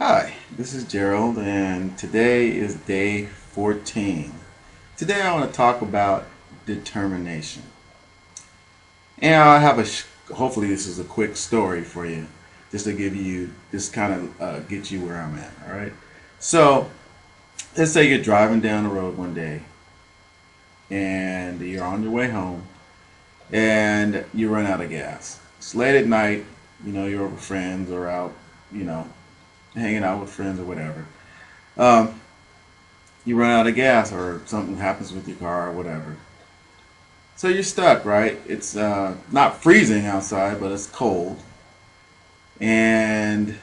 Hi, this is Gerald, and today is day 14. Today I want to talk about determination. And I have hopefully this is a quick story for you, just to give you, just kind of get you where I'm at, all right? So, let's say you're driving down the road one day, and you're on your way home, and you run out of gas. It's late at night, you're over friends or out, you know, hanging out with friends or whatever. Um, you run out of gas or something happens with your car or whatever. So you're stuck, right? It's not freezing outside, but it's cold. And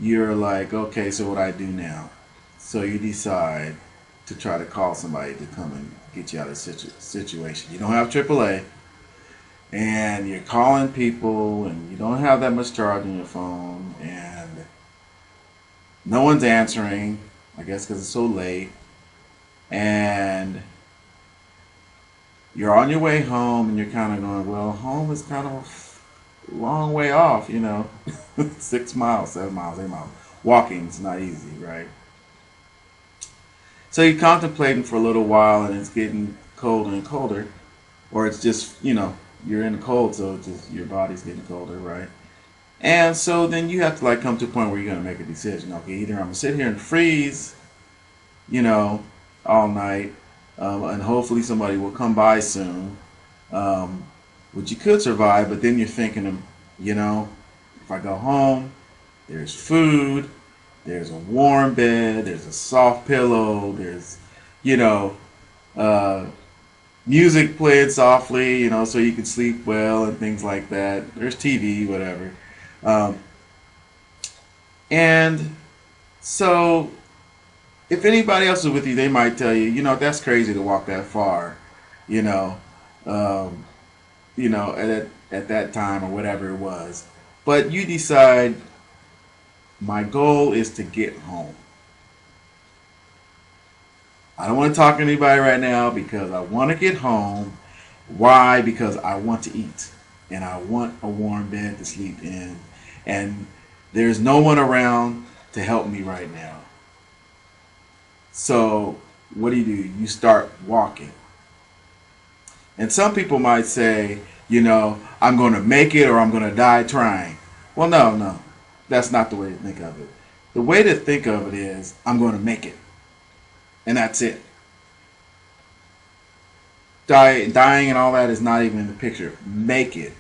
you're like, okay, so what do I do now? So you decide to try to call somebody to come and get you out of the situation. You don't have AAA, and you're calling people, and you don't have that much charge on your phone, and no one's answering, I guess because it's so late, and you're on your way home, and you're kind of going, well, home is kind of a long way off, 6 miles, 7 miles, 8 miles. Walking's not easy, right? So you're contemplating for a little while, and it's getting colder and colder, or it's just, you're in the cold, so it's just your body's getting colder, right? And so then you have to like come to a point where you're gonna make a decision. Okay, either I'm gonna sit here and freeze, you know, all night, and hopefully somebody will come by soon, um, which you could survive. But then you're thinking, if I go home, there's food, there's a warm bed, there's a soft pillow, there's, you know, uh, music playing softly, so you can sleep well and things like that. There's TV, whatever. Um, and so, if anybody else is with you, they might tell you, that's crazy to walk that far, you know, um, at that time or whatever it was. But you decide, my goal is to get home. I don't want to talk to anybody right now because I want to get home. Why? Because I want to eat and I want a warm bed to sleep in. And there's no one around to help me right now. So what do? You start walking. And some people might say, I'm going to make it or I'm going to die trying. Well, no. That's not the way to think of it. The way to think of it is, I'm going to make it. And that's it. Dying and all that is not even in the picture. Make it.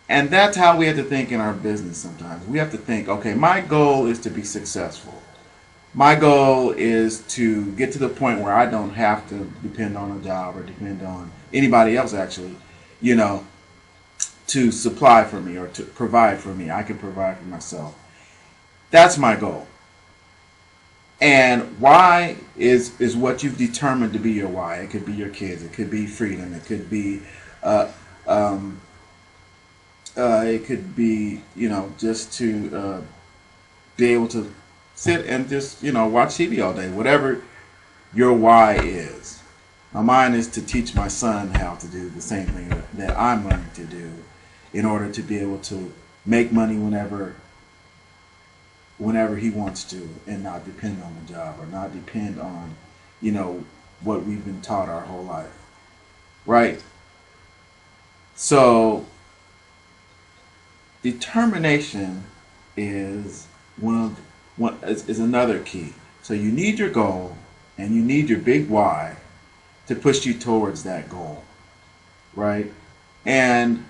And that's how we have to think in our business sometimes. We have to think, okay, my goal is to be successful. My goal is to get to the point where I don't have to depend on a job or depend on anybody else actually, to supply for me or to provide for me. I can provide for myself. That's my goal. And why is what you've determined to be your why. It could be your kids. It could be freedom. It could be, uh, um, just to be able to sit and just, watch TV all day. Whatever your why is. Now, mine is to teach my son how to do the same thing that I'm learning to do, in order to be able to make money whenever he wants to, and not depend on the job or not depend on, what we've been taught our whole life, right? So determination is is another key. So you need your goal and you need your big why to push you towards that goal, right? And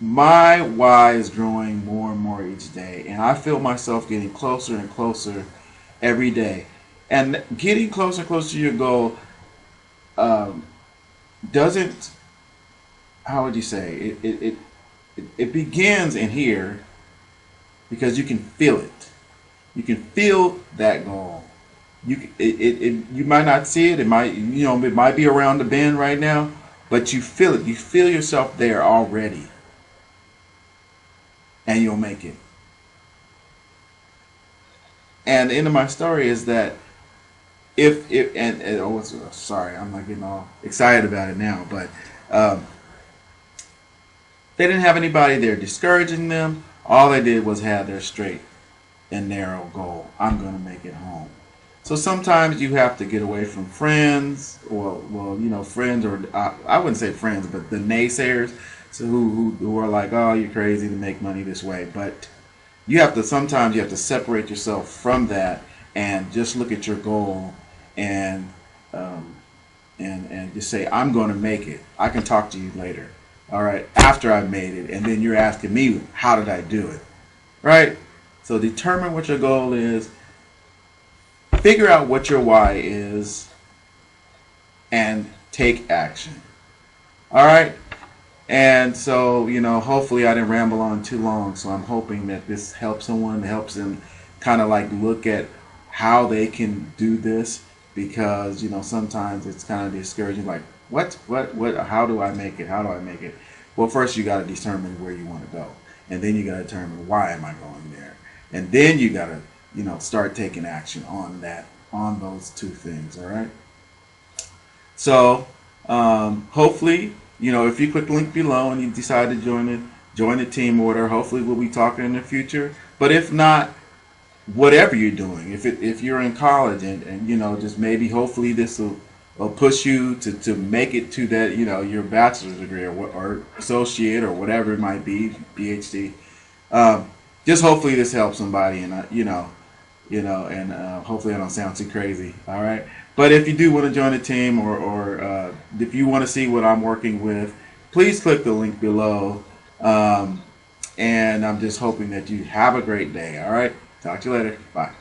my why is growing more and more each day, and I feel myself getting closer and closer every day. And getting closer and closer to your goal um, doesn't, how would you say, it begins in here because you can feel it. You can feel that goal. You might not see it. It might, it might be around the bend right now, but you feel it. You feel yourself there already. And you'll make it. And the end of my story is that sorry, I'm not getting all excited about it now, but they didn't have anybody there discouraging them. All they did was have their straight and narrow goal. I'm going to make it home. So sometimes you have to get away from friends, or well, you know, friends, or I wouldn't say friends, but the naysayers, so who are like, oh, you're crazy to make money this way. But you have to sometimes you have to separate yourself from that and just look at your goal and um, and just say, I'm going to make it. I can talk to you later. All right, after I made it, and then you're asking me, how did I do it? Right? So determine what your goal is, figure out what your why is, and take action. All right? And so, you know, hopefully I didn't ramble on too long. So I'm hoping that this helps someone, helps them kind of like look at how they can do this, because, you know, sometimes it's kind of discouraging. Like, what, how do I make it? How do I make it? Well, first you got to determine where you want to go. And then you got to determine, why am I going there? And then you got to, you know, start taking action on that, on those two things. All right. So hopefully, you know, if you click the link below and you decide to join the team or whatever, hopefully we'll be talking in the future. But if not, whatever you're doing, if you're in college and you know, just maybe hopefully this will push you to make it to that, you know, your bachelor's degree or associate or whatever it might be, PhD. Just hopefully this helps somebody, and and hopefully I don't sound too crazy. All right. But if you do want to join the team, or if you want to see what I'm working with, please click the link below. And I'm just hoping that you have a great day. All right. Talk to you later. Bye.